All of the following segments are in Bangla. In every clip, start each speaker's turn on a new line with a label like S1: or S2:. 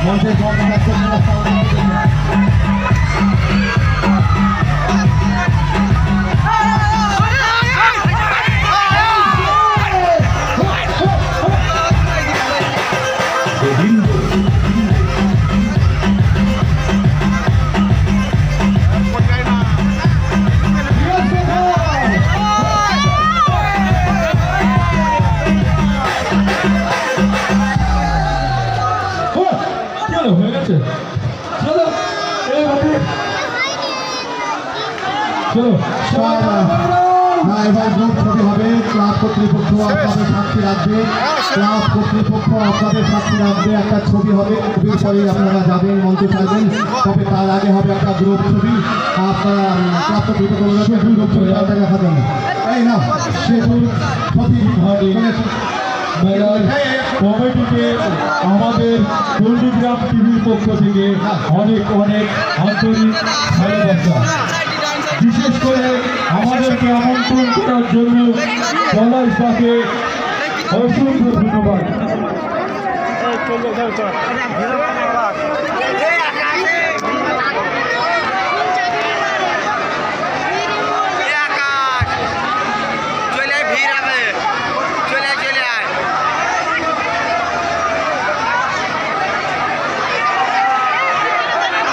S1: মঞ্চে হয়ে গেছে। চলো চলো এবার গ্রুপ ছবি হবে। ক্লাব কর্তৃপক্ষ আপনাদের সাক্ষী রাখবে, ক্লাব কর্তৃপক্ষ আপনাদের সাক্ষী রাখবে। একটা ছবি হবে, ছবির পরে আপনারা যাবেন, মঞ্চে থাকবেন। তবে তার আগে হবে একটা গ্রুপ ছবি। আপনারা ক্লাব কর্তৃপক্ষ গ্রুপ ছবি দেখা যাবে। তাই না সেতুর ছবি কমিটিকে আমাদের পল্লীগ্রাম টিভির পক্ষ থেকে অনেক অনেক আন্তরিক ভালোবাসা। বিশেষ করে আমাদেরকে আমন্ত্রণ করার জন্য পলাশদাকে অসংখ্য ধন্যবাদ।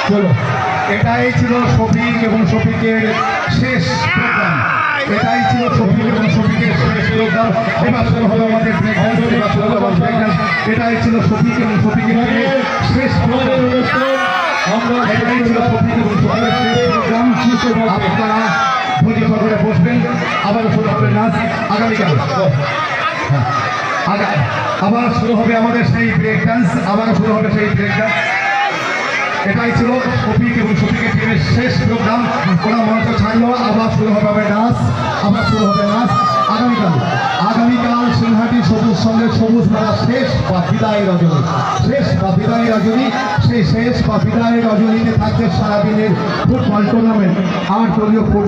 S1: চলো, এটাই ছিল শফিক এবং শফিকের শেষ প্রোগ্রাম। এটাই ছিল শফিক এবং শফিকের শেষ প্রোগ্রাম। এবার শুরু হবে আমাদের ব্রেক ডান্স। এটাই ছিল শফিক এবং শফিকের শেষ প্রোগ্রাম। এটাই ছিল শফিক এবং শফিকের শেষ প্রোগ্রাম। আপনারা ধৈর্য সহকারে বসবেন। আবার শুরু হবে নাচ আগামীকাল। আবার শুরু হবে আমাদের সেই ব্রেক ডান্স। আবার শুরু হবে সেই ব্রেক ডান্স। এটাই ছিল শফিক এবং শফিকের টিমের শেষ প্রোগ্রাম। ওরা মঞ্চ ছাড়লো, আবার শুরু হবে নাচ। আবার শুরু হবে নাচ আগামীকাল সিংহাটি সবুজ সঙ্গে সবুজ মেলা শেষ বা বিদায় রজনী। শেষ বা বিদায় রজনী, সেই শেষ বা বিদায় রজনীতে থাকছে সারাদিনের ফুটবল টুর্নামেন্ট। আর দলীয় ফুটবল